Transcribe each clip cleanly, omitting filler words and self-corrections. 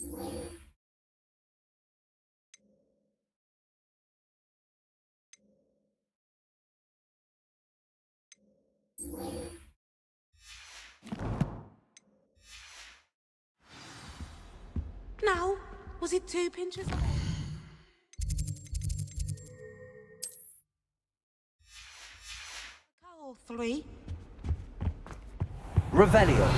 Now, was it 2 pinches? Or 3? Revelio.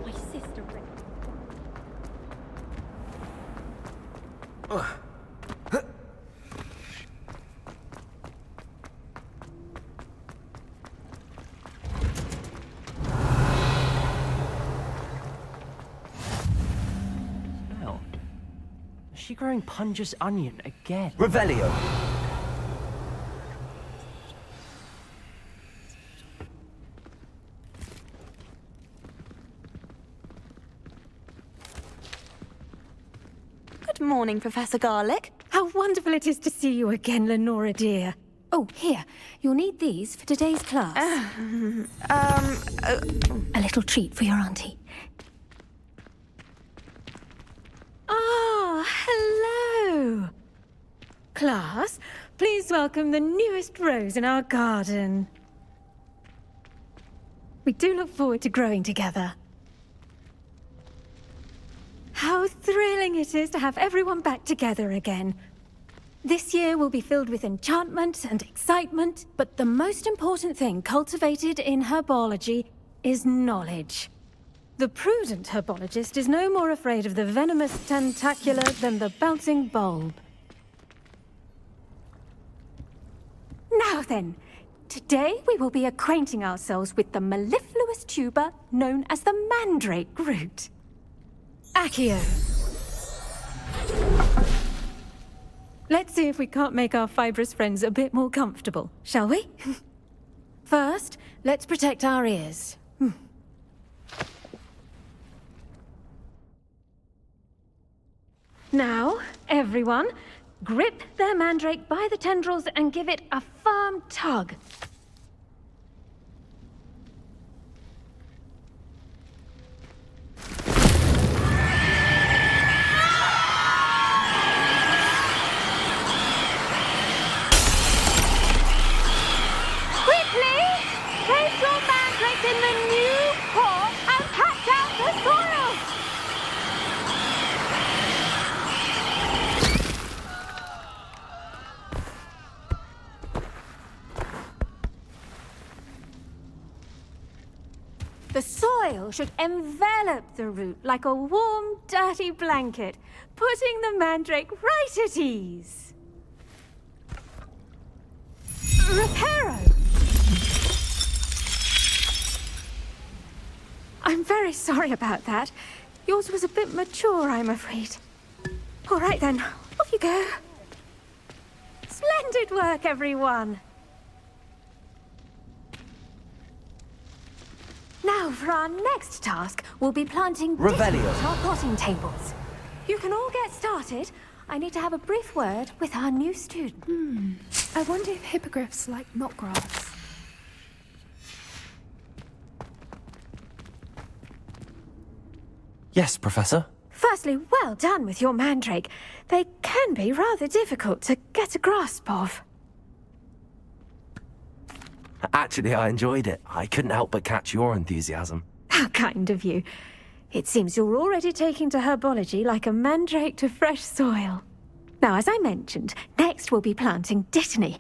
My sister. Is she growing Punja's onion again? Revelio. Good morning, Professor Garlic. How wonderful it is to see you again, Lenora dear. Oh, here. You'll need these for today's class. A little treat for your auntie. Ah, hello. Class, please welcome the newest rose in our garden. We do look forward to growing together. How thrilling it is to have everyone back together again. This year will be filled with enchantment and excitement, but the most important thing cultivated in herbology is knowledge. The prudent herbologist is no more afraid of the venomous tentacula than the bouncing bulb. Now then, today we will be acquainting ourselves with the mellifluous tuber known as the mandrake root. Accio. Let's see if we can't make our fibrous friends a bit more comfortable, shall we? First, let's protect our ears. Now, everyone, grip their mandrake by the tendrils and give it a firm tug. The soil should envelop the root like a warm, dirty blanket, putting the mandrake right at ease. Reparo! I'm very sorry about that. Yours was a bit mature, I'm afraid. All right then, off you go. Splendid work, everyone. Now, for our next task, we'll be planting Revelio. our potting tables. You can all get started. I need to have a brief word with our new student. I wonder if hippogriffs like knotgrass. Yes, Professor. Firstly, well done with your mandrake. They can be rather difficult to get a grasp of. Actually, I enjoyed it. I couldn't help but catch your enthusiasm. How kind of you. It seems you're already taking to herbology like a mandrake to fresh soil. Now, as I mentioned, next we'll be planting dittany.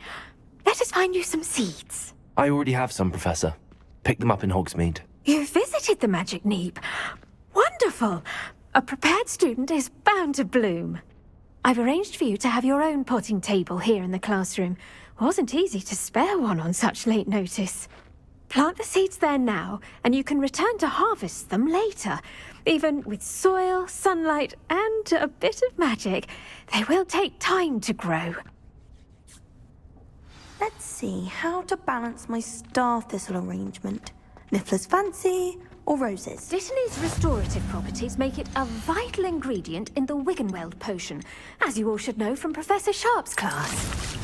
Let us find you some seeds. I already have some, Professor. Picked them up in Hogsmeade. You visited the Magic Neep. Wonderful! A prepared student is bound to bloom. I've arranged for you to have your own potting table here in the classroom. Wasn't easy to spare one on such late notice. Plant the seeds there now, and you can return to harvest them later. Even with soil, sunlight, and a bit of magic, they will take time to grow. Let's see how to balance my star thistle arrangement. Niffler's fancy or roses? Dittany's restorative properties make it a vital ingredient in the Wiggenweld potion, as you all should know from Professor Sharp's class.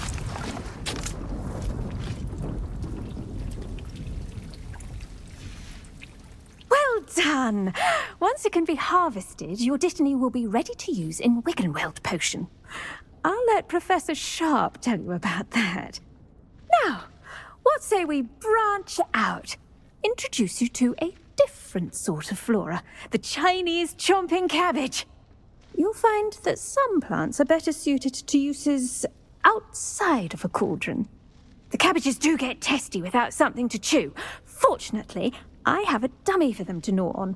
done! Once it can be harvested, your Dittany will be ready to use in Wiggenweld potion. I'll let Professor Sharp tell you about that. Now, what say we branch out? Introduce you to a different sort of flora, the Chinese chomping cabbage. You'll find that some plants are better suited to uses outside of a cauldron. The cabbages do get testy without something to chew. Fortunately, I have a dummy for them to gnaw on.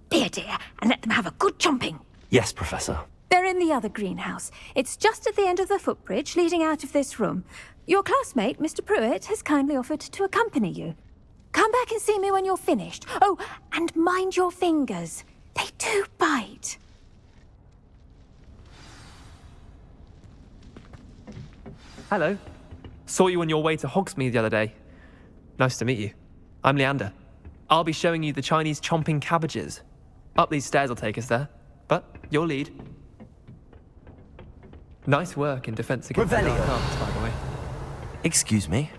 Be a dear and let them have a good chomping. Yes, Professor. They're in the other greenhouse. It's just at the end of the footbridge leading out of this room. Your classmate, Mr. Pruitt, has kindly offered to accompany you. Come back and see me when you're finished. Oh, and mind your fingers. They do bite. Hello. Saw you on your way to Hogsmeade the other day. Nice to meet you. I'm Leander. I'll be showing you the Chinese chomping cabbages. Up these stairs will take us there, but your lead. Nice work in defense against the dark arts, by the way. Excuse me?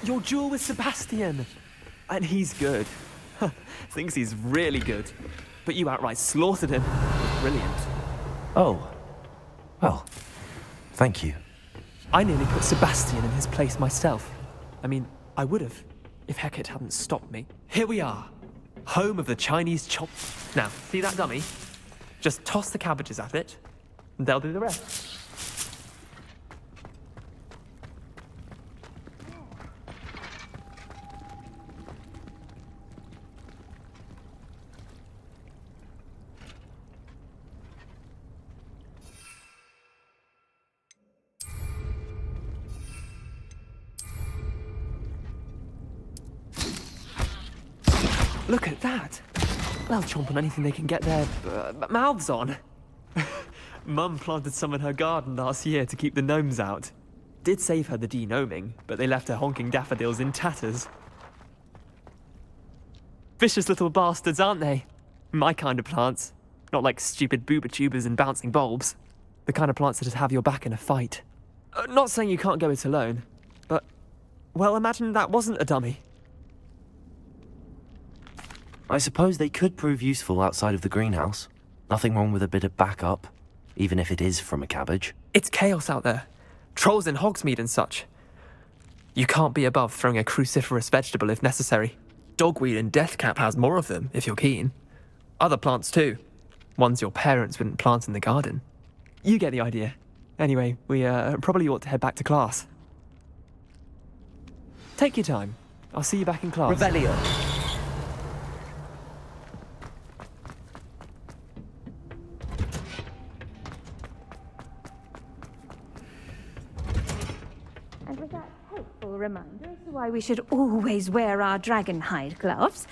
Your duel with Sebastian! And he's good. Thinks he's really good. But you outright slaughtered him. Brilliant. Oh. Well, thank you. I nearly put Sebastian in his place myself. I mean, I would have, if Hecate hadn't stopped me. Here we are. Home of the Chinese chop. Now, see that dummy? Just toss the cabbages at it, and they'll do the rest. Look at that! They'll chomp on anything they can get their mouths on. Mum planted some in her garden last year to keep the gnomes out. Did save her the de-gnoming, but they left her honking daffodils in tatters. Vicious little bastards, aren't they? My kind of plants. Not like stupid booba tubers and bouncing bulbs. The kind of plants that just have your back in a fight. Not saying you can't go it alone, but... well, imagine that wasn't a dummy. I suppose they could prove useful outside of the greenhouse. Nothing wrong with a bit of backup, even if it is from a cabbage. It's chaos out there. Trolls in Hogsmeade and such. You can't be above throwing a cruciferous vegetable if necessary. Dogweed and deathcap has more of them, if you're keen. Other plants too. Ones your parents wouldn't plant in the garden. You get the idea. Anyway, we probably ought to head back to class. Take your time. I'll see you back in class. Revelio. And with that helpful reminder as to why we should always wear our dragon hide gloves,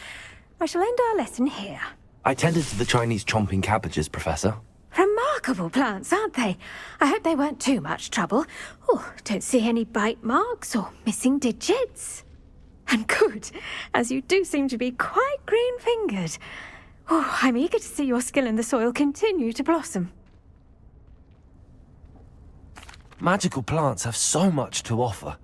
I shall end our lesson here. I tended to the Chinese chomping cabbages, Professor. Remarkable plants, aren't they? I hope they weren't too much trouble. Oh, don't see any bite marks or missing digits. And good, as you do seem to be quite green-fingered. Oh, I'm eager to see your skill in the soil continue to blossom. Magical plants have so much to offer.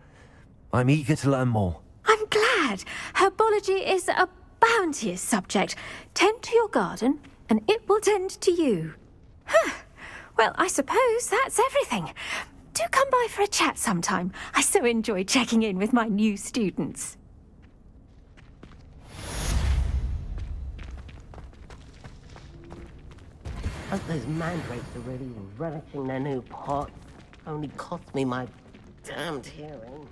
I'm eager to learn more. I'm glad. Herbology is a bounteous subject. Tend to your garden, and it will tend to you. Huh. Well, I suppose that's everything. Do come by for a chat sometime. I so enjoy checking in with my new students. Hope those mandrakes are really relishing their new pots. Only cost me my damned hearing.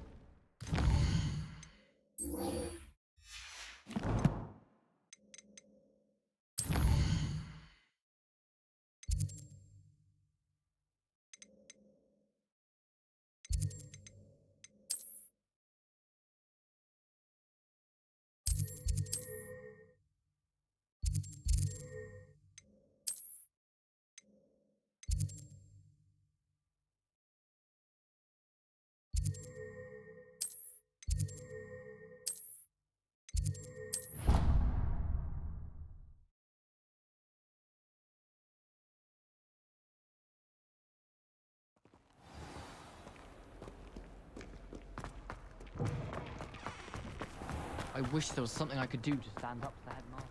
I wish there was something I could do to stand up to the headmaster.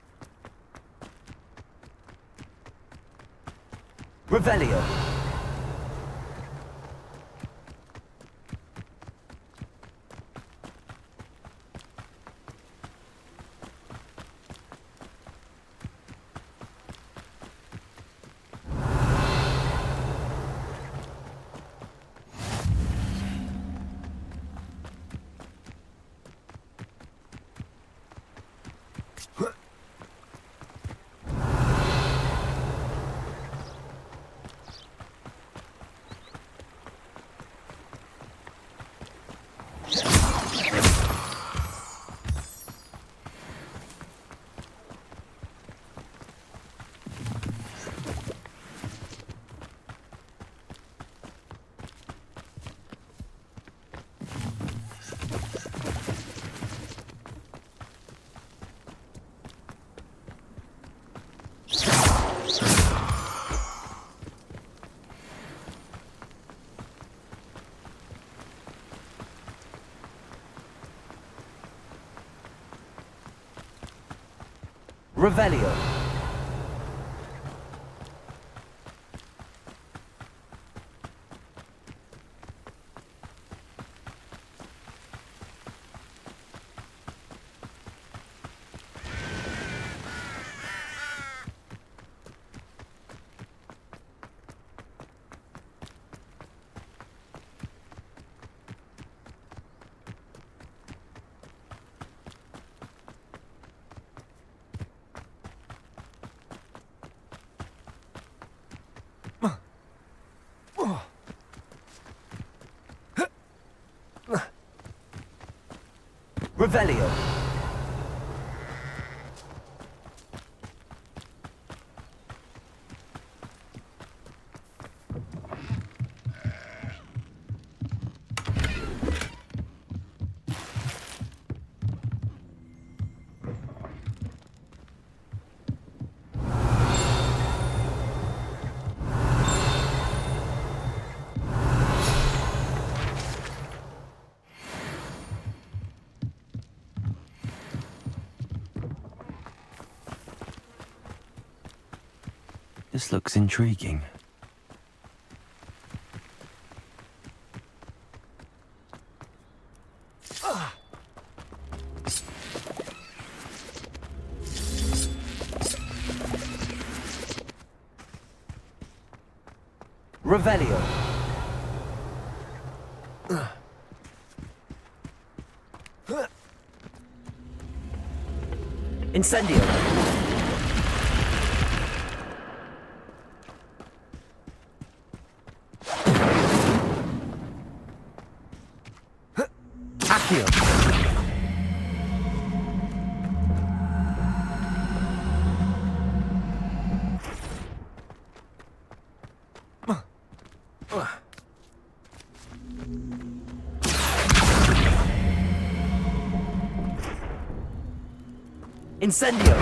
Revelio. Revelio. Revelio. This looks intriguing. Revelio. Incendio. Accio. Incendio.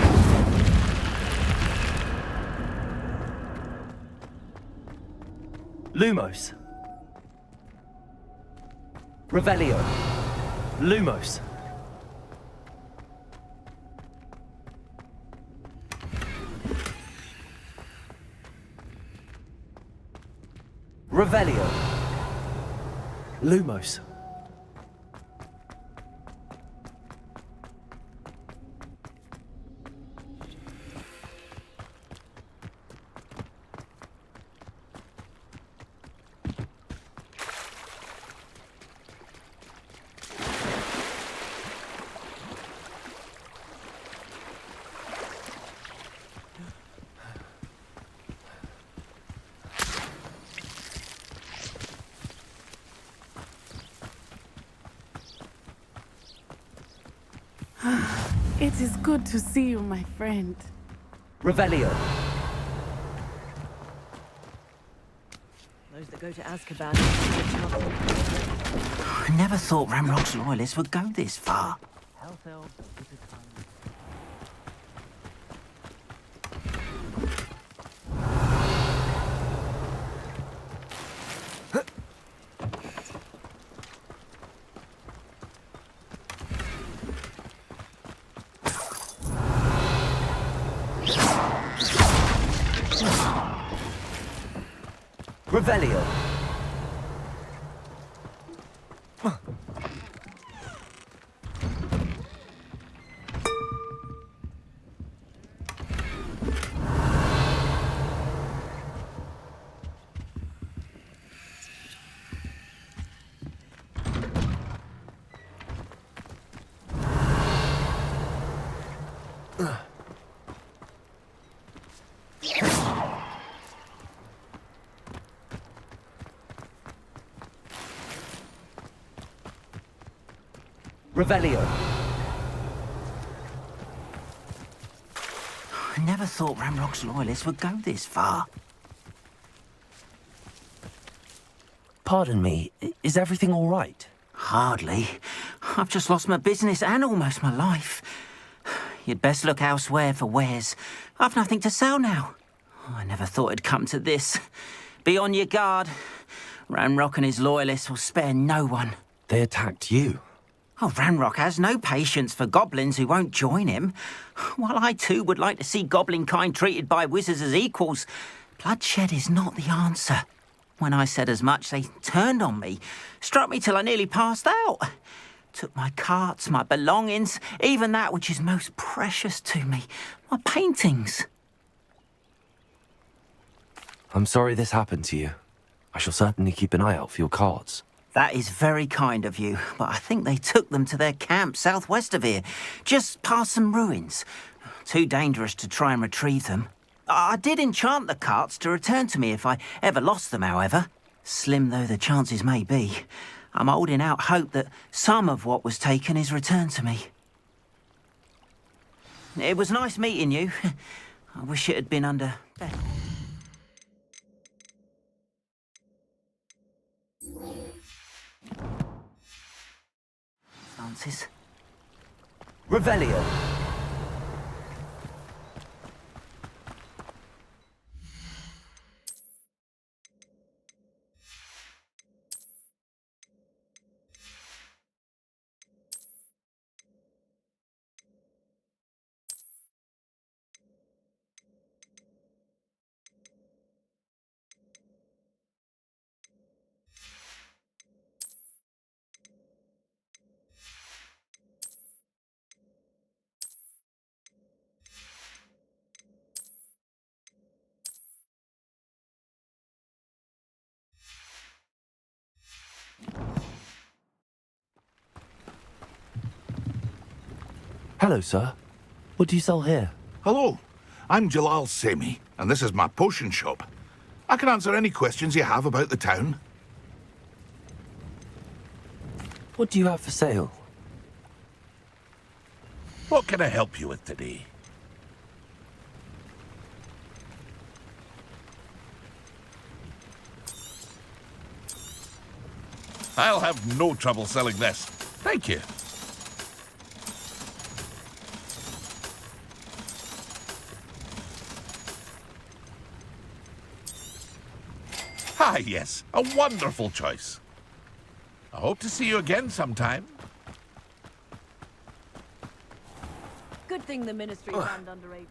Lumos. Revelio. Lumos. Revelio. Lumos. It is good to see you, my friend. Revelio. Those that go to Azkaban. I never thought Ramrock's loyalists would go this far. Health elves and wizard hunters. Revelio. Revelio. I never thought Ramrock's loyalists would go this far. Pardon me, is everything all right? Hardly. I've just lost my business and almost my life. You'd best look elsewhere for wares. I've nothing to sell now. I never thought it'd come to this. Be on your guard. Ranrock and his loyalists will spare no one. They attacked you. Oh, Ranrock has no patience for goblins who won't join him. While I too would like to see goblin kind treated by wizards as equals, bloodshed is not the answer. When I said as much, they turned on me, struck me till I nearly passed out. Took my carts, my belongings, even that which is most precious to me, my paintings. I'm sorry this happened to you. I shall certainly keep an eye out for your cards. That is very kind of you, but I think they took them to their camp southwest of here, just past some ruins. Too dangerous to try and retrieve them. I did enchant the carts to return to me if I ever lost them, however. Slim though the chances may be, I'm holding out hope that some of what was taken is returned to me. It was nice meeting you. I wish it had been under better. Stances. Revelio. Hello, sir. What do you sell here? Hello, I'm Jalal Semi, and this is my potion shop. I can answer any questions you have about the town. What do you have for sale? What can I help you with today? I'll have no trouble selling this. Thank you. Ah, yes, a wonderful choice. I hope to see you again sometime. Good thing the ministry banned underage.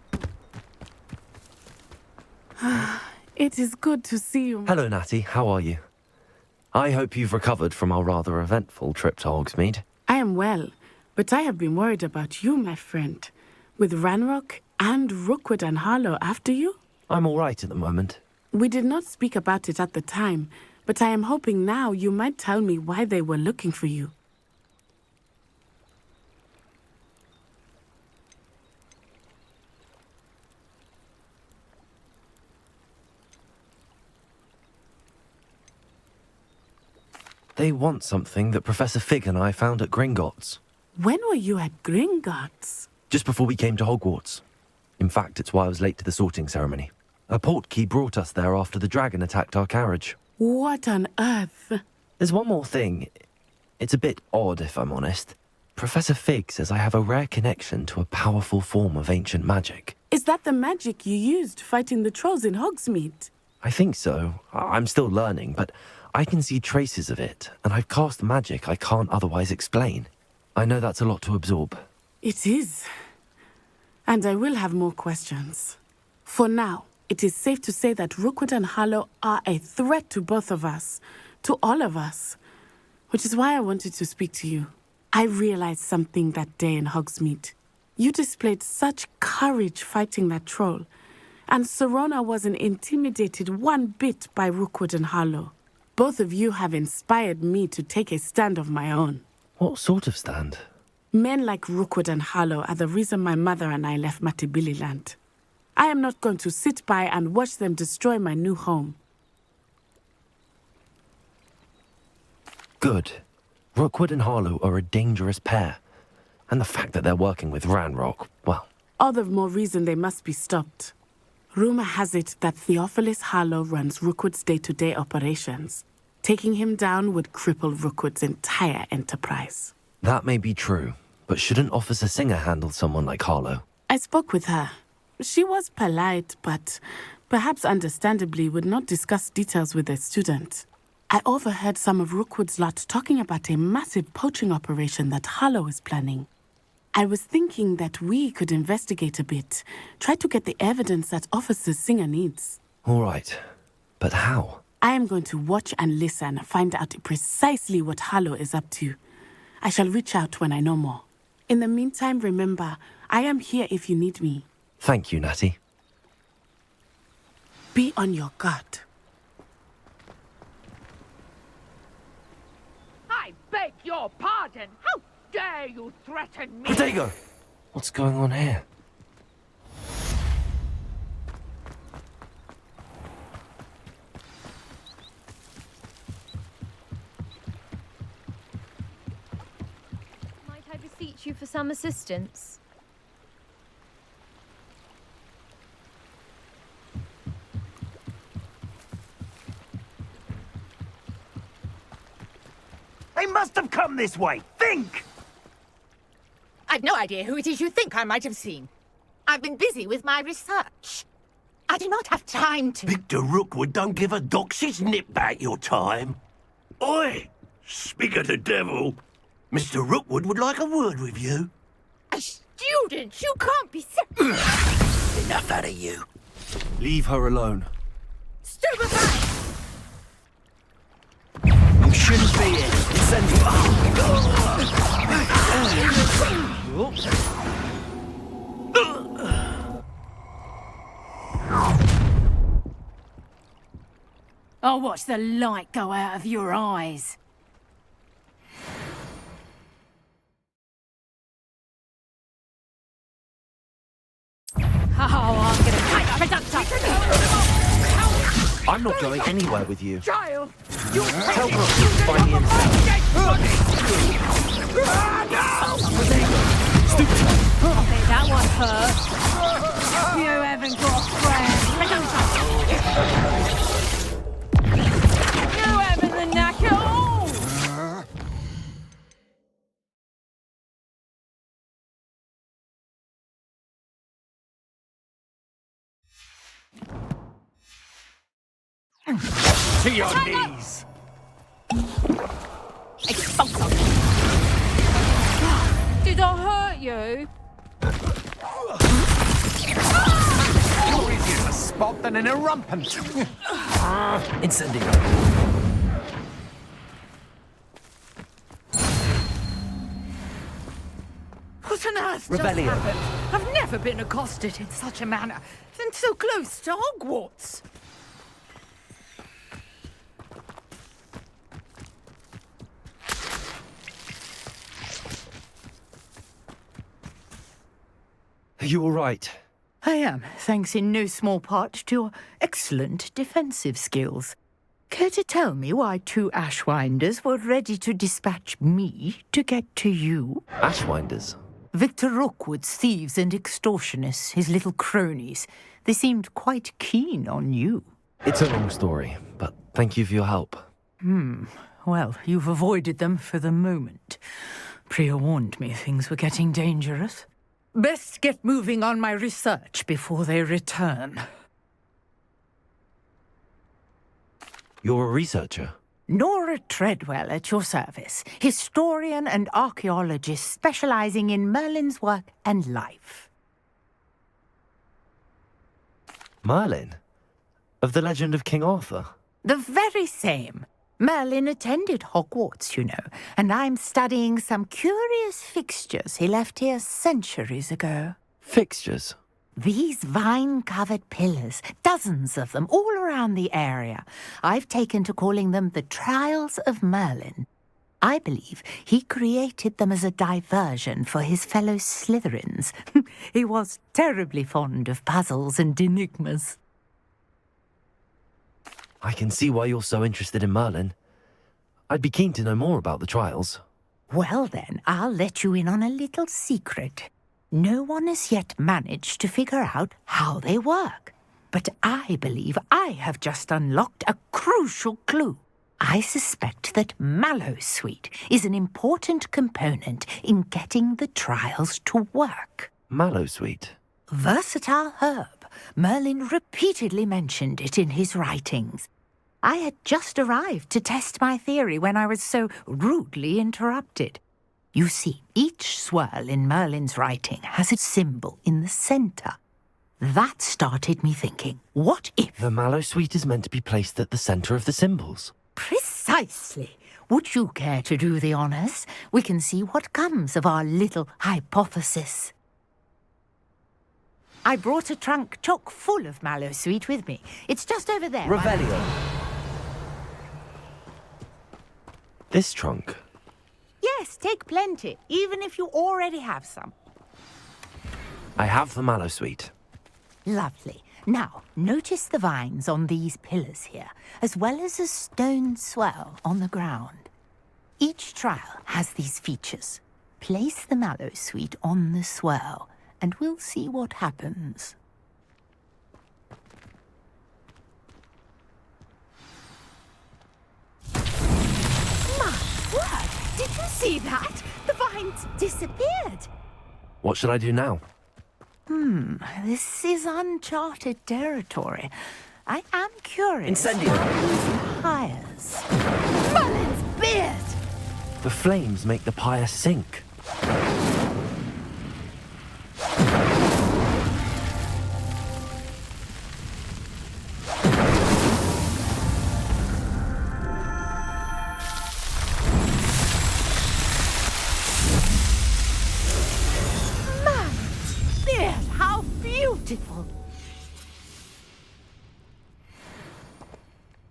It is good to see you. Hello, Natty. How are you? I hope you've recovered from our rather eventful trip to Hogsmeade. I am well, but I have been worried about you, my friend. With Ranrock and Rookwood and Harlow after you? I'm all right at the moment. We did not speak about it at the time, but I am hoping now you might tell me why they were looking for you. They want something that Professor Fig and I found at Gringotts. When were you at Gringotts? Just before we came to Hogwarts. In fact, it's why I was late to the sorting ceremony. A portkey brought us there after the dragon attacked our carriage. What on earth? There's one more thing. It's a bit odd, if I'm honest. Professor Fig says I have a rare connection to a powerful form of ancient magic. Is that the magic you used fighting the trolls in Hogsmeade? I think so. I'm still learning, but I can see traces of it, and I've cast magic I can't otherwise explain. I know that's a lot to absorb. It is. And I will have more questions. For now, it is safe to say that Rookwood and Harlow are a threat to both of us, to all of us, which is why I wanted to speak to you. I realized something that day in Hogsmeade. You displayed such courage fighting that troll, and Serona wasn't intimidated one bit by Rookwood and Harlow. Both of you have inspired me to take a stand of my own. What sort of stand? Men like Rookwood and Harlow are the reason my mother and I left Matibili I am not going to sit by and watch them destroy my new home. Good. Rookwood and Harlow are a dangerous pair. And the fact that they're working with Ranrock, well... All the more reason they must be stopped. Rumor has it that Theophilus Harlow runs Rookwood's day-to-day operations. Taking him down would cripple Rookwood's entire enterprise. That may be true, but shouldn't Officer Singer handle someone like Harlow? I spoke with her. She was polite, but perhaps understandably would not discuss details with a student. I overheard some of Rookwood's lot talking about a massive poaching operation that Harlow is planning. I was thinking that we could investigate a bit, try to get the evidence that Officer Singer needs. All right, but how? I am going to watch and listen, find out precisely what Harlow is up to. I shall reach out when I know more. In the meantime, remember, I am here if you need me. Thank you, Natty. Be on your guard. I beg your pardon. How dare you threaten me? Protego! What's going on here? Might I beseech you for some assistance? They must have come this way. Think! I've no idea who it is you think I might have seen. I've been busy with my research. I do not have time to... Victor Rookwood don't give a doxy's nip back your time. Oi! Speak of the devil. Mr. Rookwood would like a word with you. A student? You can't be... Enough out of you. Leave her alone. Stupefy! You shouldn't be here. Send you... I'll watch the light go out of your eyes. Oh, I'm gonna take up a duck. I'm not going anywhere with you. Child! Tell Rook to find me Stupid! I bet that one hurt. You haven't got a friend. You haven't the knack at all. To your knees! Did I hurt you? You're easier to spot than an erumpent. Incendio. What on earth Rebellion. just happened? I've never been accosted in such a manner, and so close to Hogwarts. Are you all right? I am, thanks in no small part to your excellent defensive skills. Care to tell me why two Ashwinders were ready to dispatch me to get to you? Ashwinders? Victor Rookwood's thieves and extortionists, his little cronies. They seemed quite keen on you. It's a long story, but thank you for your help. Well, you've avoided them for the moment. Priya warned me things were getting dangerous. Best get moving on my research before they return. You're a researcher? Nora Treadwell at your service, historian and archaeologist specializing in Merlin's work and life. Merlin? Of the legend of King Arthur? The very same. Merlin attended Hogwarts, you know, and I'm studying some curious fixtures he left here centuries ago. Fixtures? These vine-covered pillars, dozens of them, all around the area. I've taken to calling them the Trials of Merlin. I believe he created them as a diversion for his fellow Slytherins. He was terribly fond of puzzles and enigmas. I can see why you're so interested in Merlin. I'd be keen to know more about the trials. Well then, I'll let you in on a little secret. No one has yet managed to figure out how they work. But I believe I have just unlocked a crucial clue. I suspect that Mallowsweet is an important component in getting the trials to work. Mallowsweet? Versatile herb. Merlin repeatedly mentioned it in his writings. I had just arrived to test my theory when I was so rudely interrupted. You see, each swirl in Merlin's writing has a symbol in the centre. That started me thinking, what if... The Mallowsweet is meant to be placed at the centre of the symbols. Precisely. Would you care to do the honours? We can see what comes of our little hypothesis. I brought a trunk chock full of Mallowsweet with me. It's just over there. Revelio. This trunk? Yes, take plenty, even if you already have some. I have the Mallowsweet. Lovely. Now, notice the vines on these pillars here, as well as a stone swell on the ground. Each trial has these features. Place the Mallowsweet on the swell, and we'll see what happens. My word! Did you see that? The vines disappeared. What should I do now? This is uncharted territory. I am curious. Incendio! Pyres. Merlin's beard! The flames make the pyre sink. Beautiful.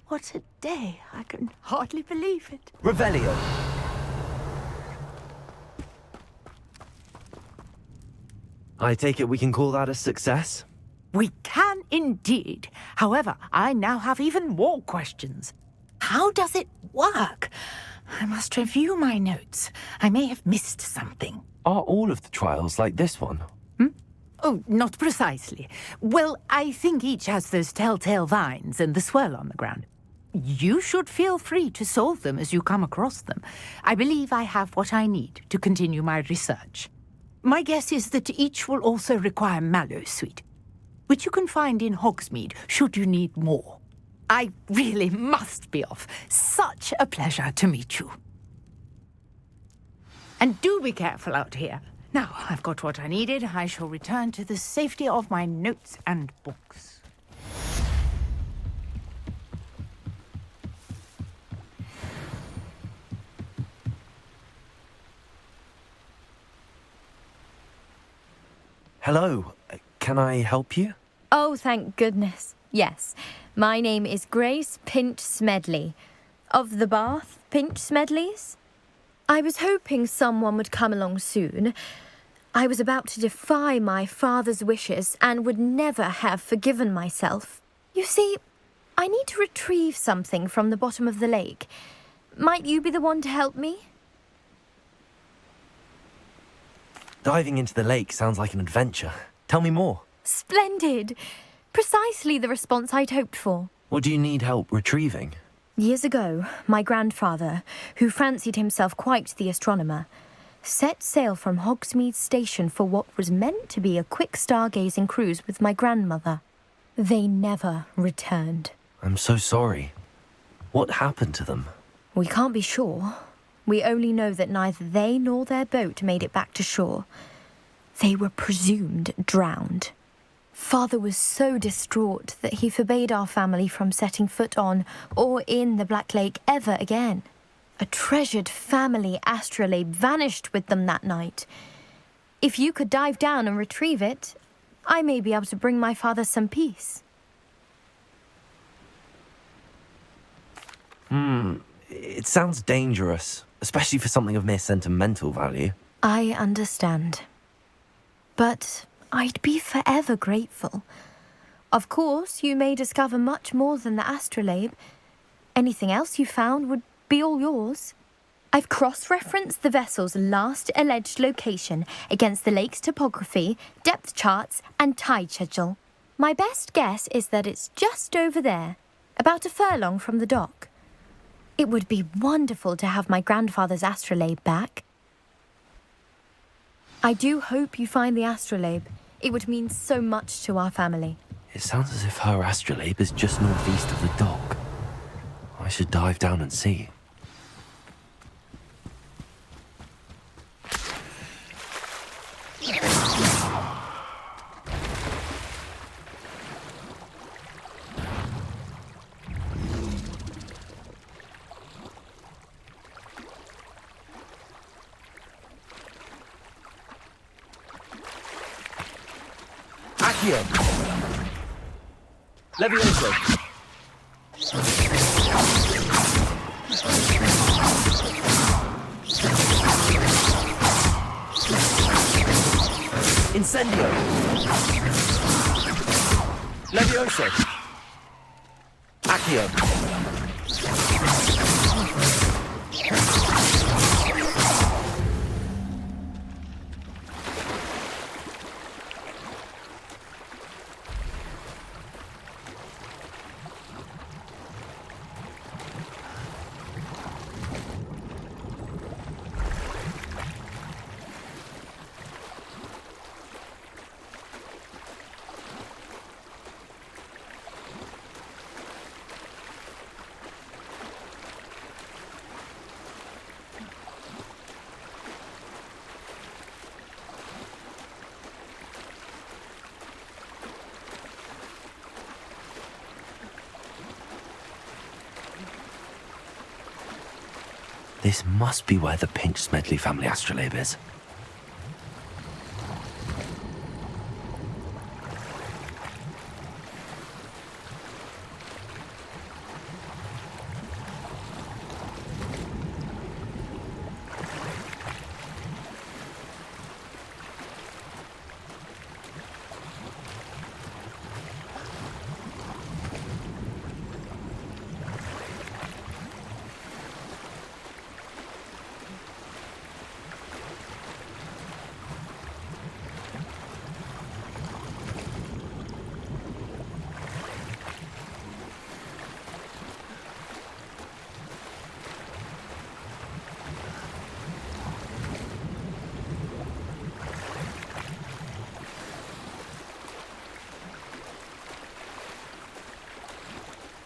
What a day. I can hardly believe it. Revelio. I take it we can call that a success? We can indeed. However, I now have even more questions. How does it work? I must review my notes. I may have missed something. Are all of the trials like this one? Oh, not precisely. Well, I think each has those telltale vines and the swirl on the ground. You should feel free to solve them as you come across them. I believe I have what I need to continue my research. My guess is that each will also require Mallowsweet, which you can find in Hogsmeade should you need more. I really must be off. Such a pleasure to meet you. And do be careful out here. Now, I've got what I needed. I shall return to the safety of my notes and books. Hello. Can I help you? Oh, thank goodness. Yes. My name is Grace Pinch Smedley. Of the Bath Pinch Smedleys? I was hoping someone would come along soon. I was about to defy my father's wishes and would never have forgiven myself. You see, I need to retrieve something from the bottom of the lake. Might you be the one to help me? Diving into the lake sounds like an adventure. Tell me more. Splendid. Precisely the response I'd hoped for. What do you need help retrieving? Years ago, my grandfather, who fancied himself quite the astronomer, set sail from Hogsmeade Station for what was meant to be a quick stargazing cruise with my grandmother. They never returned. I'm so sorry. What happened to them? We can't be sure. We only know that neither they nor their boat made it back to shore. They were presumed drowned. Father was so distraught that he forbade our family from setting foot on or in the Black Lake ever again. A treasured family astrolabe vanished with them that night. If you could dive down and retrieve it, I may be able to bring my father some peace. It sounds dangerous, especially for something of mere sentimental value. I understand. But I'd be forever grateful. Of course, you may discover much more than the astrolabe. Anything else you found would be all yours. I've cross-referenced the vessel's last alleged location against the lake's topography, depth charts, and tide schedule. My best guess is that it's just over there, about a furlong from the dock. It would be wonderful to have my grandfather's astrolabe back. I do hope you find the astrolabe. It would mean so much to our family. It sounds as if her astrolabe is just northeast of the dock. I should dive down and see. Accio! Levioso! Incendio! Levioso! Accio! This must be where the Pinch Smedley family astrolabe is.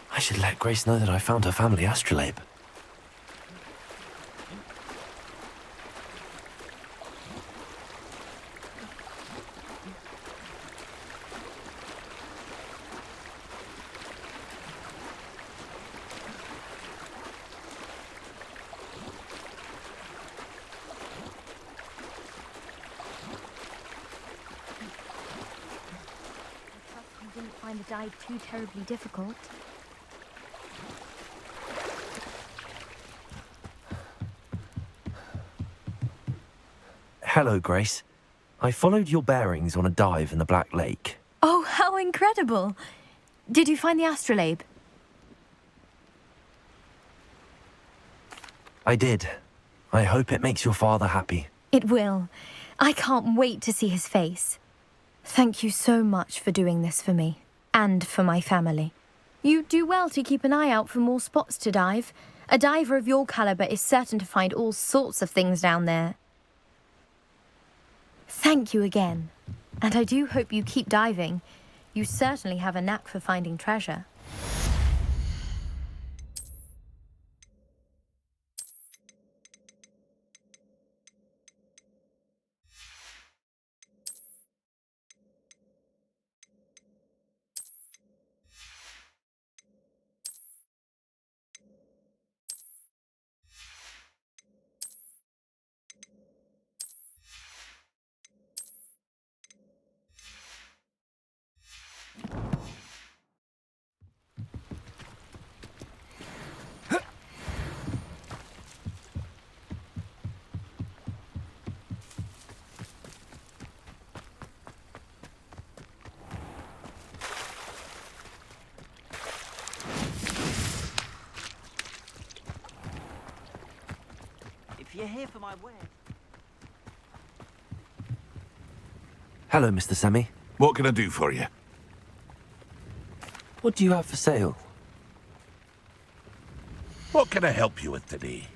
I should let Grace know that I found her family astrolabe. You didn't find the dive too terribly difficult. Hello, Grace. I followed your bearings on a dive in the Black Lake. Oh, how incredible! Did you find the astrolabe? I did. I hope it makes your father happy. It will. I can't wait to see his face. Thank you so much for doing this for me, and for my family. You do well to keep an eye out for more spots to dive. A diver of your caliber is certain to find all sorts of things down there. Thank you again. And I do hope you keep diving. You certainly have a knack for finding treasure. We're here for my wedding. Hello, Mr. Semi. What can I do for you? What do you have for sale? What can I help you with today?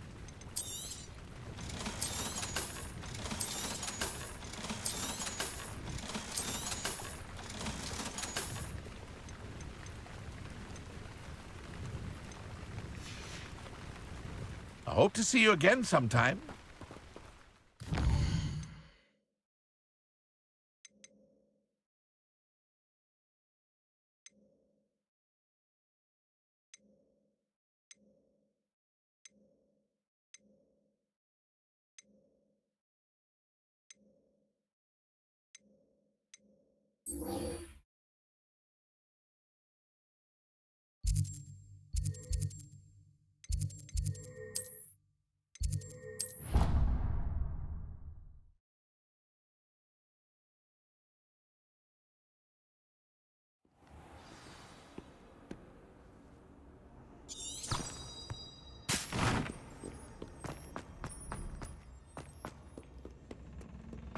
I hope to see you again sometime.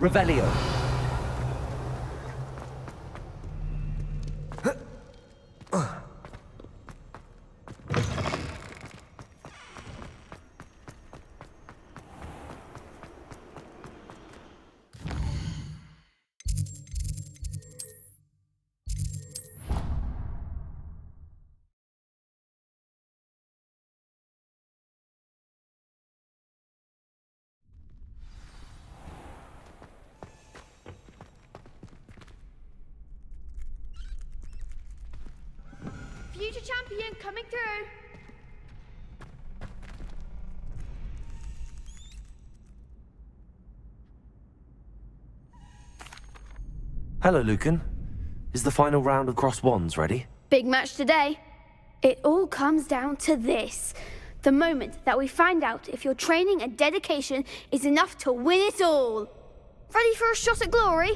Revelio. Future champion coming through. Hello, Lucan. Is the final round of cross wands ready? Big match today. It all comes down to this. The moment that we find out if your training and dedication is enough to win it all. Ready for a shot at glory?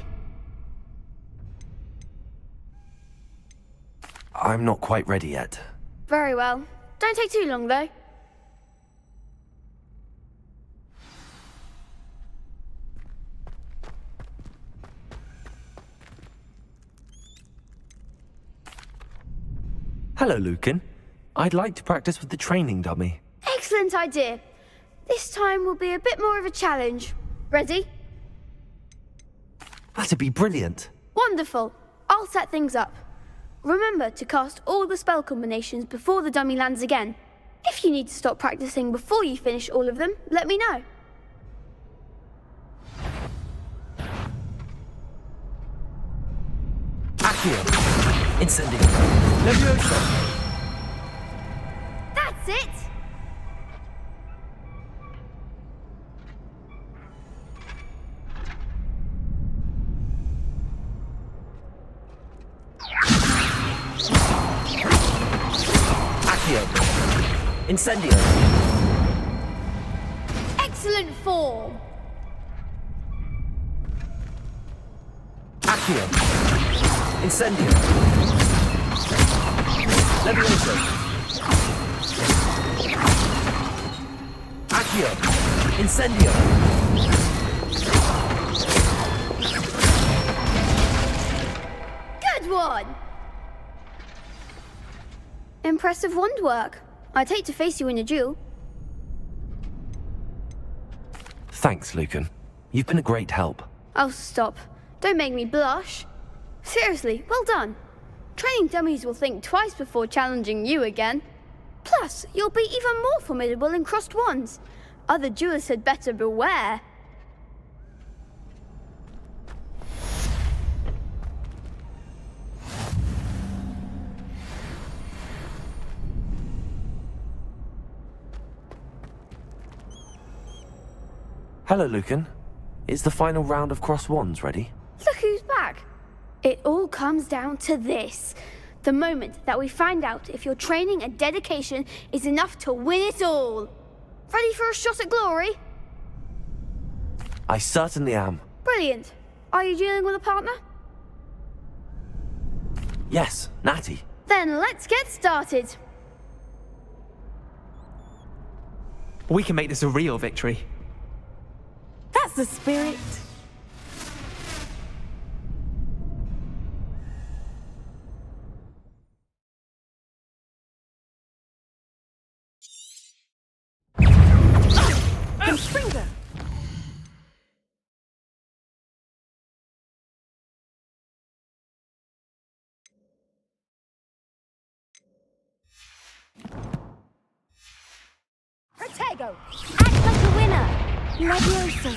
I'm not quite ready yet. Very well. Don't take too long, though. Hello, Lucan. I'd like to practice with the training dummy. Excellent idea. This time will be a bit more of a challenge. Ready? That'd be brilliant. Wonderful. I'll set things up. Remember to cast all the spell combinations before the dummy lands again. If you need to stop practicing before you finish all of them, let me know. Accio. Incendio. Leviosa. That's it! Accio. Incendio. Excellent form! Accio. Incendio. Leviosa. Accio. Incendio. Good one! Impressive wand work. I'd hate to face you in a duel. Thanks, Lucan. You've been a great help. Oh, stop. Don't make me blush. Seriously, well done. Training dummies will think twice before challenging you again. Plus, you'll be even more formidable in crossed wands. Other duelists had better beware. Hello, Lucan. Is the final round of cross wands ready? Look who's back. It all comes down to this. The moment that we find out if your training and dedication is enough to win it all. Ready for a shot at glory? I certainly am. Brilliant. Are you dealing with a partner? Yes, Natty. Then let's get started. We can make this a real victory. That's the spirit. Springer! Protego! Act like a winner! Levioso!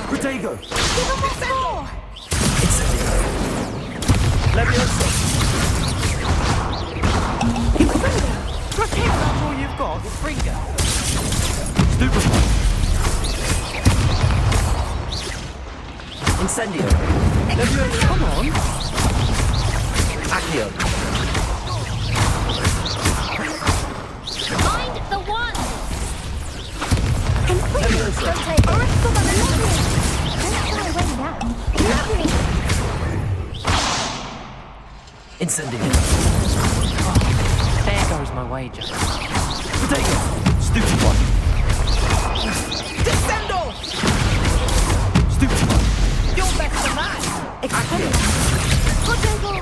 Protego! Give him what's more! Levioso! Protego, that's all you've got. Springer. Stupefy! Incendio! Levioso, come on. Accio! Find the one! Levioso! Protego! Don't fly away now. Lovely! Incendio! There goes my wager. Protego! Stupefy! Descendo! Stupefy! You're better than that! Accio! Protego!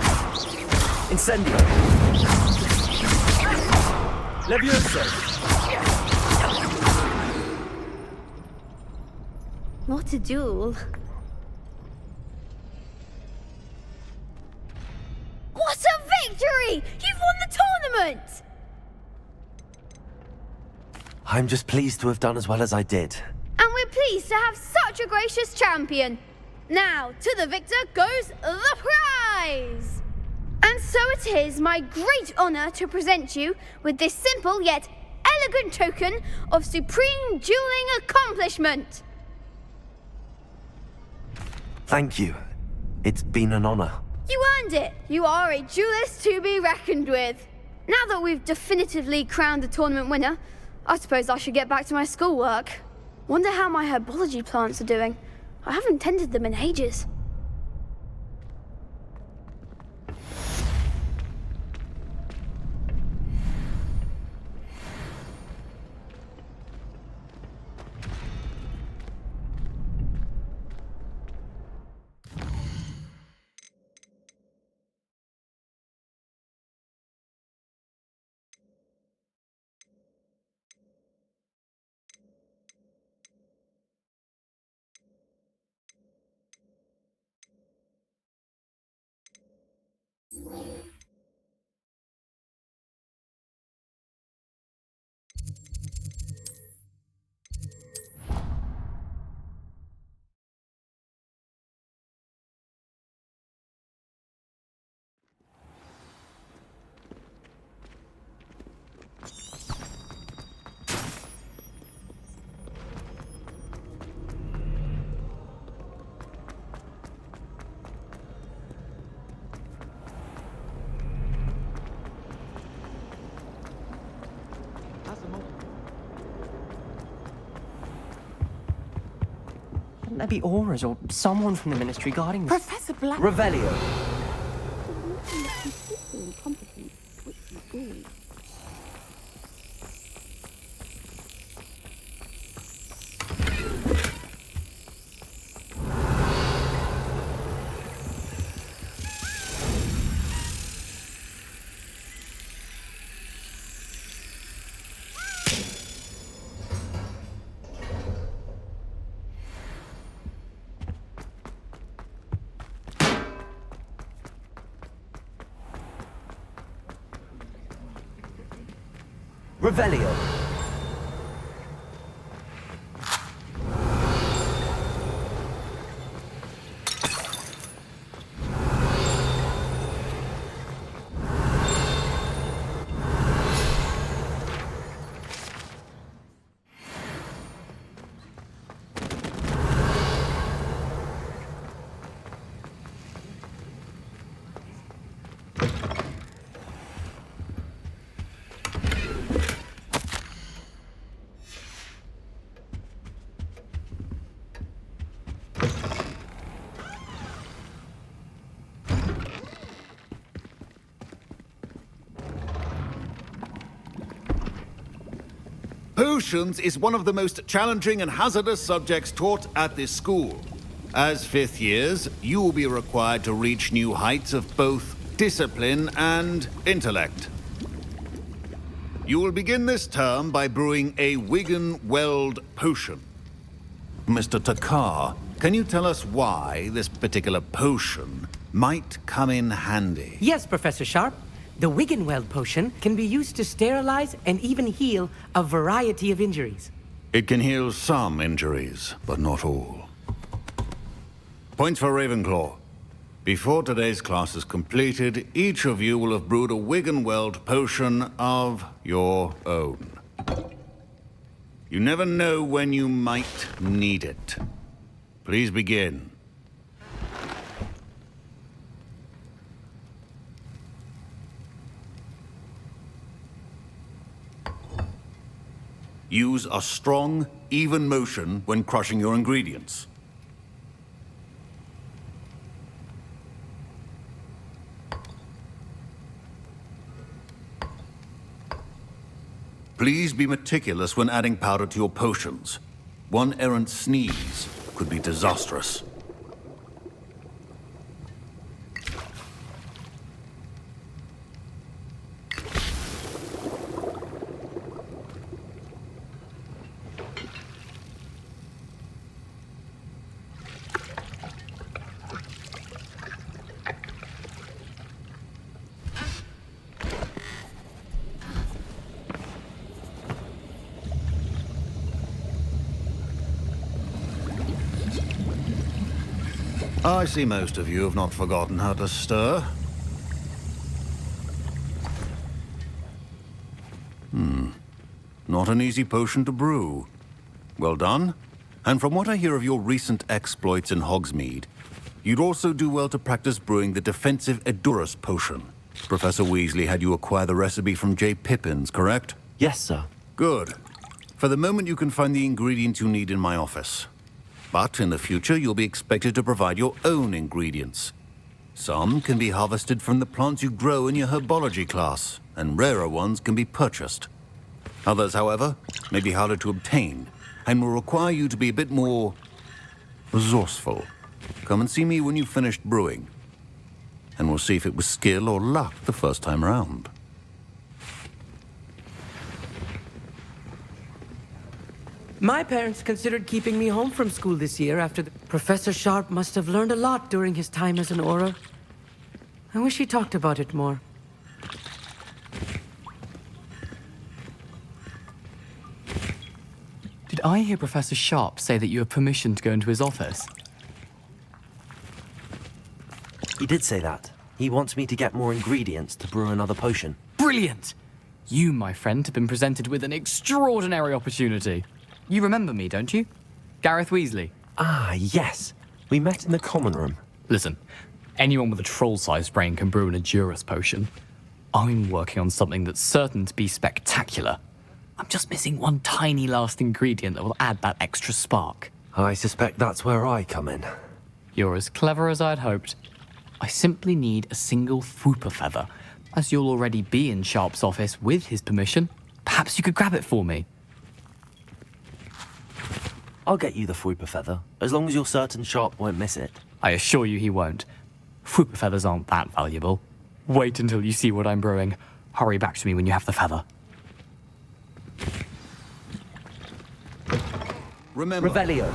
Incendio! Levioso! What a duel. What a victory! You've won the tournament! I'm just pleased to have done as well as I did. And we're pleased to have such a gracious champion. Now, to the victor goes the prize! And so it is my great honour to present you with this simple yet elegant token of supreme dueling accomplishment. Thank you. It's been an honor. You earned it. You are a duelist to be reckoned with. Now that we've definitively crowned the tournament winner, I suppose I should get back to my schoolwork. Wonder how my herbology plants are doing. I haven't tended them in ages. There be auras or someone from the ministry guarding this. Professor Black. Revelio! Revelio! Potions is one of the most challenging and hazardous subjects taught at this school. As fifth years, you will be required to reach new heights of both discipline and intellect. You will begin this term by brewing a Wigan-Weld potion. Mr. Takar, can you tell us why this particular potion might come in handy? Yes, Professor Sharp. The Wigan-Weld potion can be used to sterilize and even heal a variety of injuries. It can heal some injuries, but not all. Points for Ravenclaw. Before today's class is completed, each of you will have brewed a Wigan-Weld potion of your own. You never know when you might need it. Please begin. Use a strong, even motion when crushing your ingredients. Please be meticulous when adding powder to your potions. One errant sneeze could be disastrous. I see most of you have not forgotten how to stir. Not an easy potion to brew. Well done. And from what I hear of your recent exploits in Hogsmeade, you'd also do well to practice brewing the defensive Edurus potion. Professor Weasley had you acquire the recipe from J. Pippins, correct? Yes, sir. Good. For the moment, you can find the ingredients you need in my office. But in the future, you'll be expected to provide your own ingredients. Some can be harvested from the plants you grow in your herbology class, and rarer ones can be purchased. Others, however, may be harder to obtain, and will require you to be a bit more resourceful. Come and see me when you've finished brewing, and we'll see if it was skill or luck the first time round. My parents considered keeping me home from school this year after Professor Sharp must have learned a lot during his time as an Auror. I wish he talked about it more. Did I hear Professor Sharp say that you have permission to go into his office? He did say that. He wants me to get more ingredients to brew another potion. Brilliant! You, my friend, have been presented with an extraordinary opportunity. You remember me, don't you? Gareth Weasley. Ah, yes. We met in the common room. Listen, anyone with a troll-sized brain can brew an Edurus potion. I'm working on something that's certain to be spectacular. I'm just missing one tiny last ingredient that will add that extra spark. I suspect that's where I come in. You're as clever as I'd hoped. I simply need a single Fwooper feather. As you'll already be in Sharp's office with his permission, perhaps you could grab it for me. I'll get you the Fwooper feather, as long as you're certain Sharp won't miss it. I assure you he won't. Fwooper feathers aren't that valuable. Wait until you see what I'm brewing. Hurry back to me when you have the feather. Remember, Revelio.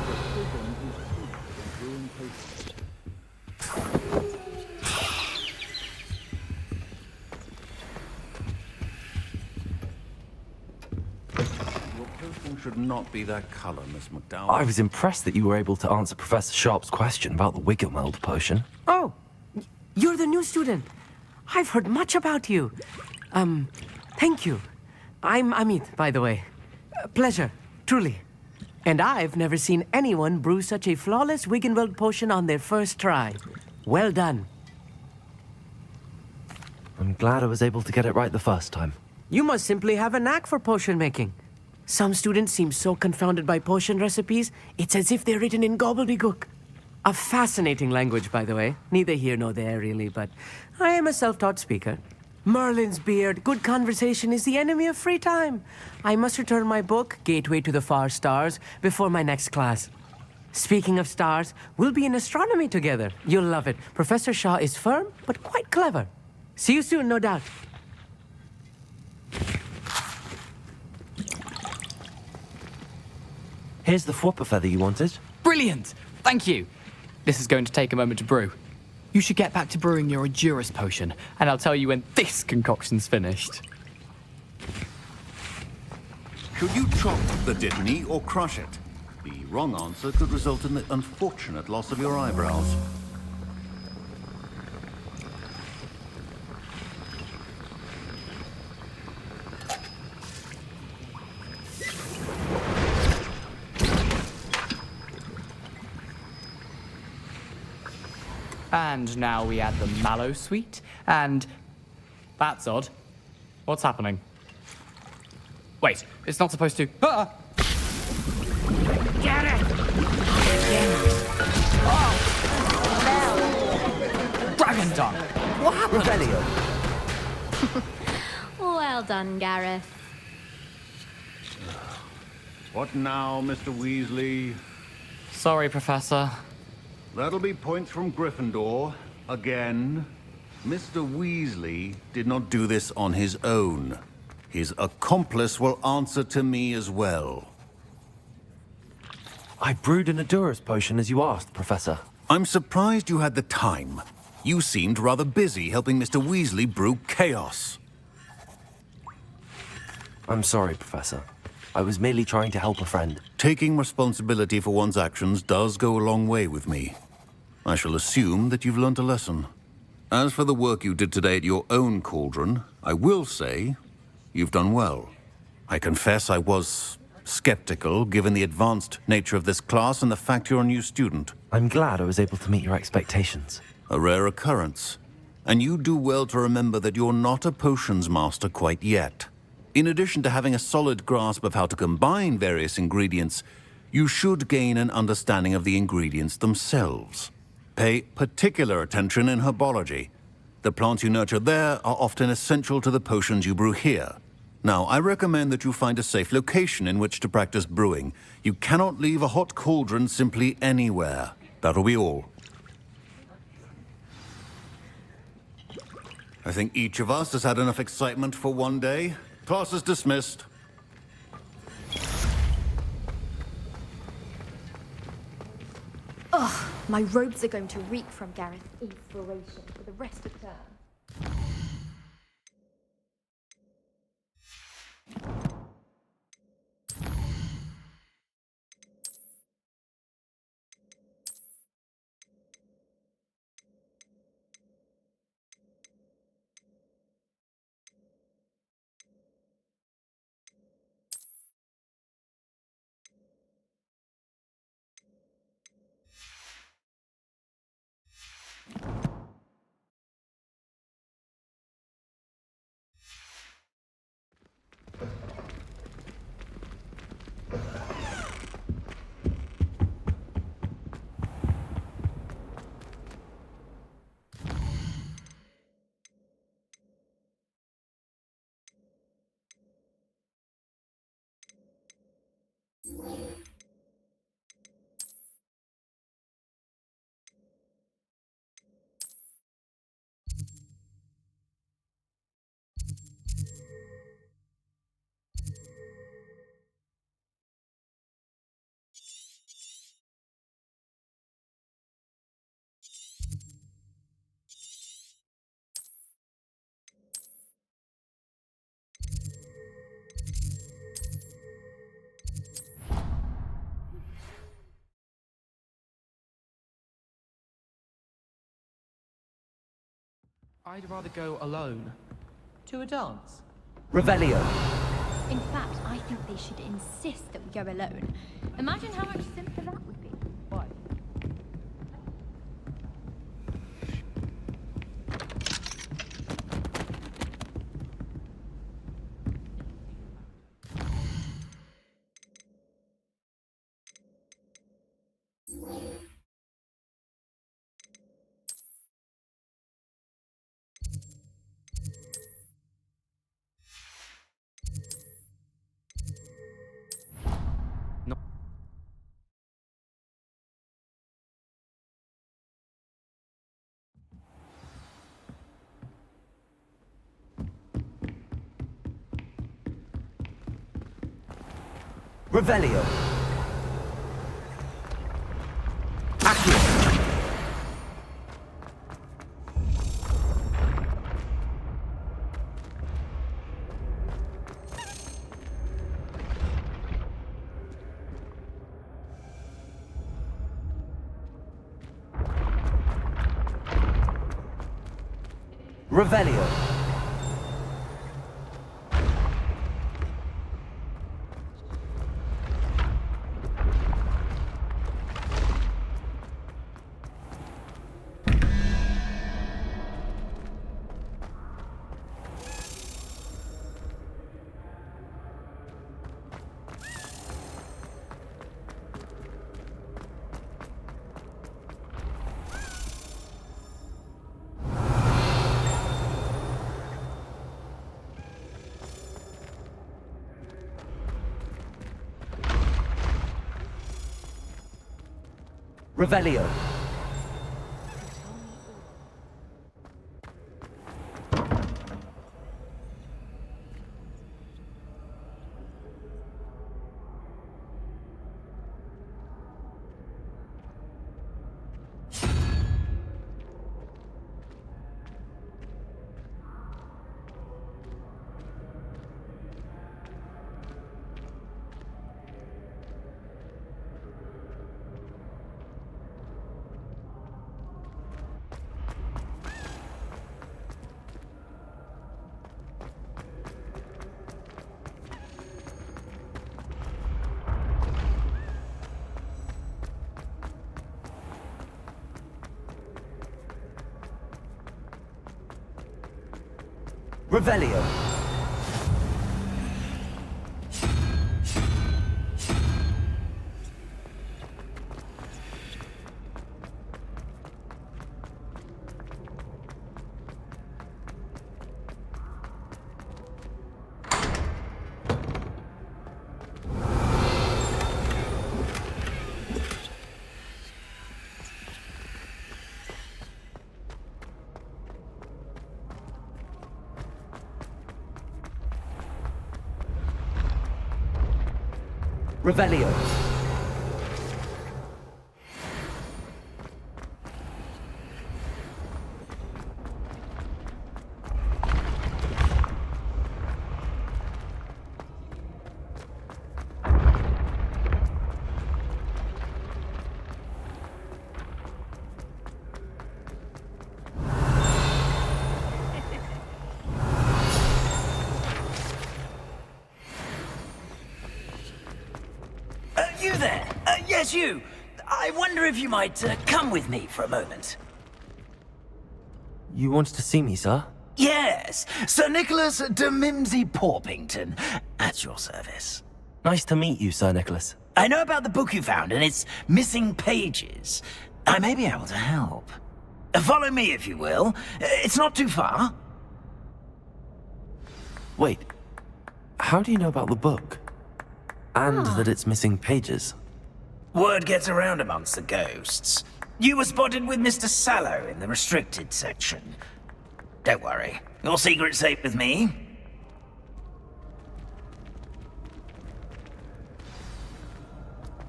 should not be that color, Miss McDowell. I was impressed that you were able to answer Professor Sharp's question about the Wigan-Weld potion. Oh, you're the new student. I've heard much about you. Thank you. I'm Amit, by the way. Pleasure, truly. And I've never seen anyone brew such a flawless Wigan-Weld potion on their first try. Well done. I'm glad I was able to get it right the first time. You must simply have a knack for potion making. Some students seem so confounded by potion recipes, it's as if they're written in gobbledygook. A fascinating language, by the way. Neither here nor there, really, but I am a self-taught speaker. Merlin's beard. Good conversation is the enemy of free time. I must return my book, Gateway to the Far Stars, before my next class. Speaking of stars, we'll be in astronomy together. You'll love it. Professor Shaw is firm, but quite clever. See you soon, no doubt. Here's the Fwopper feather you wanted. Brilliant! Thank you. This is going to take a moment to brew. You should get back to brewing your Edurus potion, and I'll tell you when this concoction's finished. Should you chop the Dittany or crush it? The wrong answer could result in the unfortunate loss of your eyebrows. And now we add the mallow sweet, and... That's odd. What's happening? Wait, it's not supposed to... Ah! Get it! Dragon tongue! What happened? Revelio. Well done, Gareth. What now, Mr. Weasley? Sorry, Professor. That'll be points from Gryffindor. Again. Mr. Weasley did not do this on his own. His accomplice will answer to me as well. I brewed an Edurus potion as you asked, Professor. I'm surprised you had the time. You seemed rather busy helping Mr. Weasley brew chaos. I'm sorry, Professor. I was merely trying to help a friend. Taking responsibility for one's actions does go a long way with me. I shall assume that you've learnt a lesson. As for the work you did today at your own cauldron, I will say you've done well. I confess I was skeptical, given the advanced nature of this class and the fact you're a new student. I'm glad I was able to meet your expectations. A rare occurrence. And you do well to remember that you're not a potions master quite yet. In addition to having a solid grasp of how to combine various ingredients, you should gain an understanding of the ingredients themselves. Pay particular attention in herbology. The plants you nurture there are often essential to the potions you brew here. Now, I recommend that you find a safe location in which to practice brewing. You cannot leave a hot cauldron simply anywhere. That'll be all. I think each of us has had enough excitement for one day. Class is dismissed. Ugh, my robes are going to reek from Gareth's inspiration for the rest of the term. I'd rather go alone. To a dance. Revelio. In fact, I think they should insist that we go alone. Imagine how much simpler that would be. Why? Revelio. Revelio. Revelio. Revelio. Revelio. You there? Yes, you. I wonder if you might come with me for a moment. You wanted to see me, sir? Yes, Sir Nicholas de Mimsy Porpington, at your service. Nice to meet you, Sir Nicholas. I know about the book you found and its missing pages. I may be able to help. Follow me, if you will. It's not too far. Wait, how do you know about the book? And that it's missing pages? Word gets around amongst the ghosts. You were spotted with Mr. Sallow in the restricted section. Don't worry, your secret's safe with me.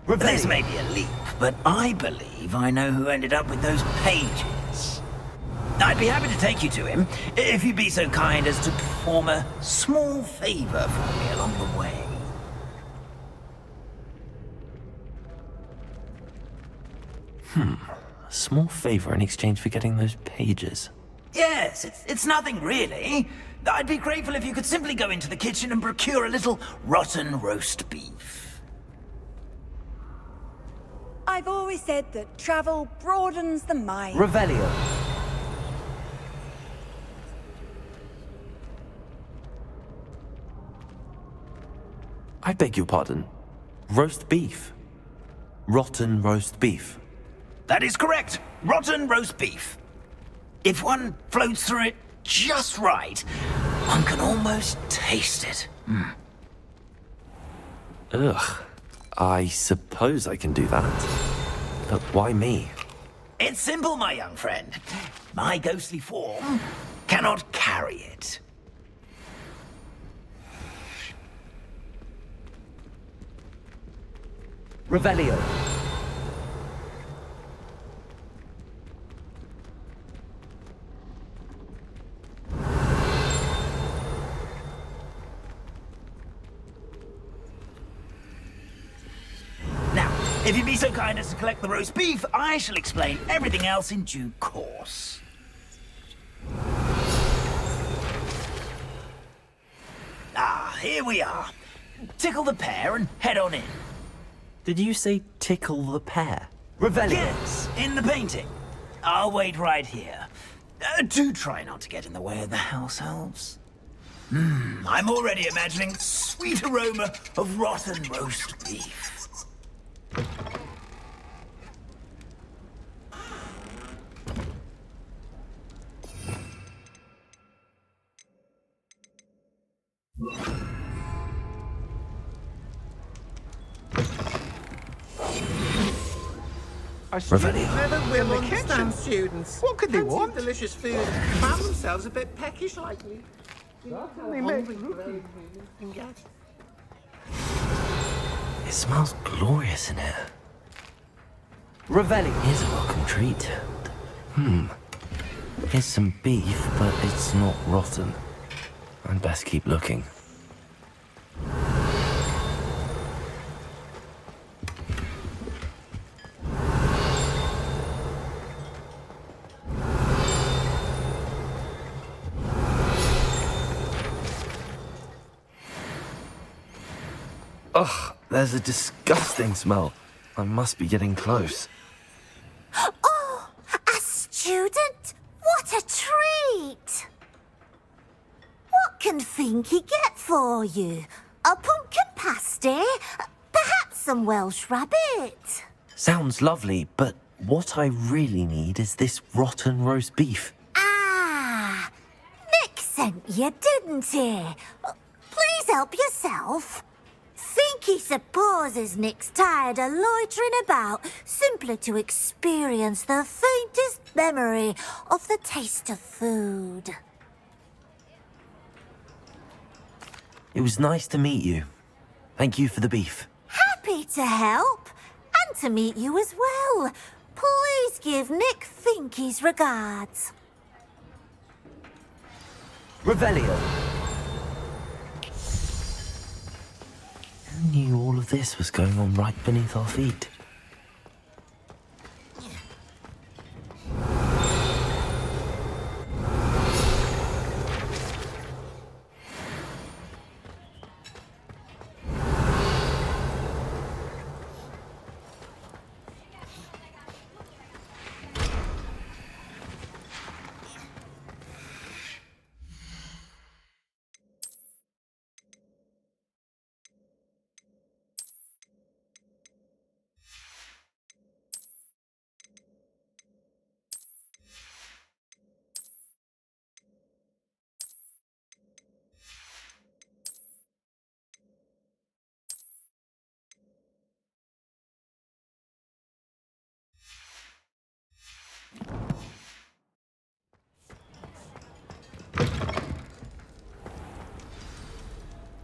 This may be a leap, but I believe I know who ended up with those pages. I'd be happy to take you to him, if you'd be so kind as to perform a small favor for me along the way. A small favor in exchange for getting those pages. Yes, it's nothing really. I'd be grateful if you could simply go into the kitchen and procure a little rotten roast beef. I've always said that travel broadens the mind. Revelio. I beg your pardon. Roast beef. Rotten roast beef. That is correct. Rotten roast beef. If one floats through it just right, one can almost taste it. Ugh. I suppose I can do that. But why me? It's simple, my young friend. My ghostly form cannot carry it. Revelio. Now, if you'd be so kind as to collect the roast beef, I shall explain everything else in due course. Ah, here we are. Tickle the pear and head on in. Did you say tickle the pear? Revelio. Yes, in the painting. I'll wait right here. Do try not to get in the way of the house elves. I'm already imagining sweet aroma of rotten roast beef. I still Revelio. never will In the understand kitchen. students. What could they Plenty of want? delicious food. Found themselves a bit peckish lately. They make rookie. Can get. It smells glorious in here. Revelio. Here's a welcome treat. Here's some beef, but it's not rotten. I'd best keep looking. Ugh, there's a disgusting smell. I must be getting close. Oh, a student? What a treat! What can Finky get for you? A pumpkin pasty? Perhaps some Welsh rabbit? Sounds lovely, but what I really need is this rotten roast beef. Ah, Nick sent you, didn't he? Please help yourself. Finky supposes Nick's tired of loitering about simply to experience the faintest memory of the taste of food. It was nice to meet you. Thank you for the beef. Happy to help, and to meet you as well. Please give Nick Finky's regards. Revelio. Who knew all of this was going on right beneath our feet?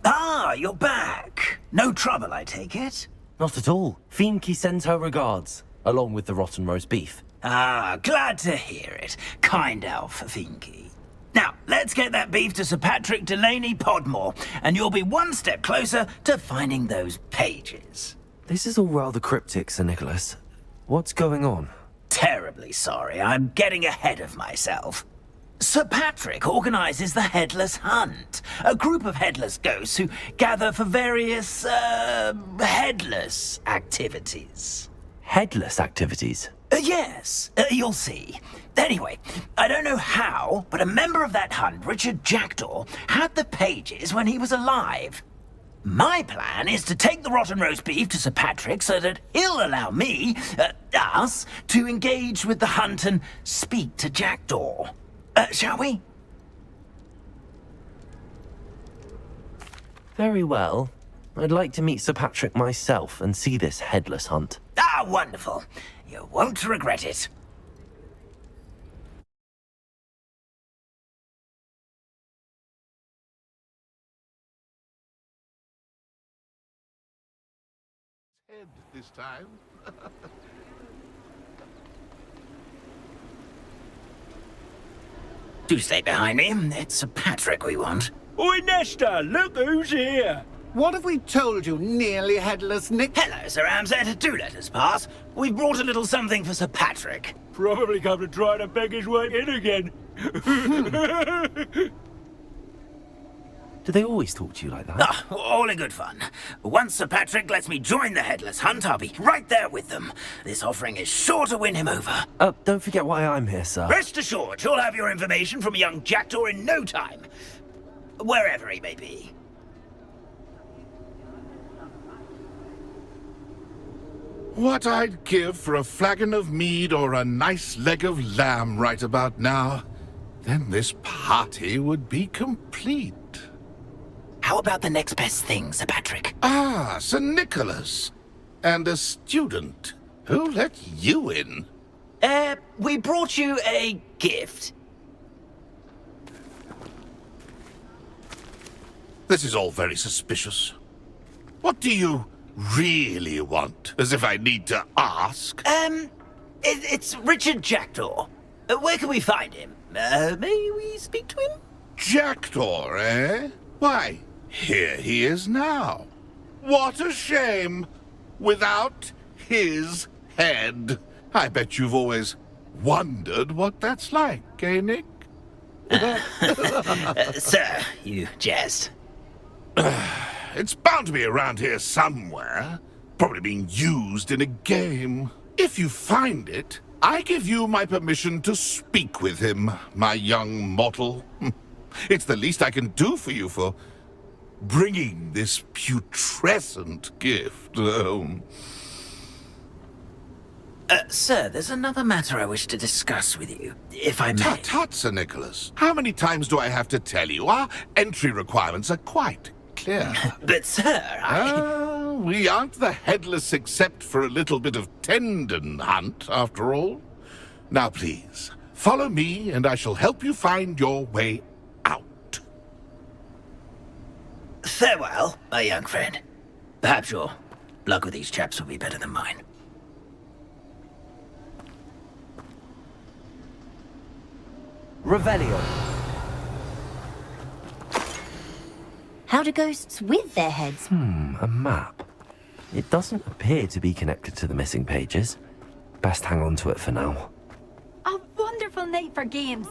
Ah, you're back. No trouble, I take it? Not at all. Fienke sends her regards, along with the rotten roast beef. Ah, glad to hear it. Kind elf, Finky. Now, let's get that beef to Sir Patrick Delaney Podmore, and you'll be one step closer to finding those pages. This is all rather cryptic, Sir Nicholas. What's going on? Terribly sorry, I'm getting ahead of myself. Sir Patrick organises the Headless Hunt, a group of headless ghosts who gather for various, headless activities. Headless activities? Yes, you'll see. Anyway, I don't know how, but a member of that hunt, Richard Jackdaw, had the pages when he was alive. My plan is to take the rotten roast beef to Sir Patrick so that he'll allow me, us, to engage with the hunt and speak to Jackdaw. Shall we? Very well. I'd like to meet Sir Patrick myself and see this headless hunt. Ah, wonderful. You won't regret it. head this time. Do stay behind me. It's Sir Patrick we want. Oi, Nesta, look who's here. What have we told you, nearly headless Nick? Hello, Sir Ramsay. Do let us pass. We've brought a little something for Sir Patrick. Probably come to try to beg his way in again. Do they always talk to you like that? Ah, all in good fun. Once Sir Patrick lets me join the Headless Hunt, I'll be right there with them. This offering is sure to win him over. Don't forget why I'm here, sir. Rest assured, you'll have your information from a young jackdaw in no time. Wherever he may be. What I'd give for a flagon of mead or a nice leg of lamb right about now. Then this party would be complete. How about the next best thing, Sir Patrick? Ah, Sir Nicholas. And a student. Who let you in? We brought you a gift. This is all very suspicious. What do you really want? As if I need to ask. It's Richard Jackdaw. Where can we find him? May we speak to him? Jackdaw, eh? Why, here he is now. What a shame. Without his head. I bet you've always wondered what that's like, eh, Nick? Sir, you jest. It's bound to be around here somewhere. Probably being used in a game. If you find it, I give you my permission to speak with him, my young mortal. It's the least I can do for you for bringing this putrescent gift home. Sir, there's another matter I wish to discuss with you, if I may. Tut, Sir Nicholas. How many times do I have to tell you? Our entry requirements are quite clear. But, sir, we aren't the headless except for a little bit of tendon hunt, after all. Now, please, follow me, and I shall help you find your way out. Farewell, my young friend. Perhaps your luck with these chaps will be better than mine. Revelio. How do ghosts with their heads? A map. It doesn't appear to be connected to the missing pages. Best hang on to it for now. A wonderful night for games.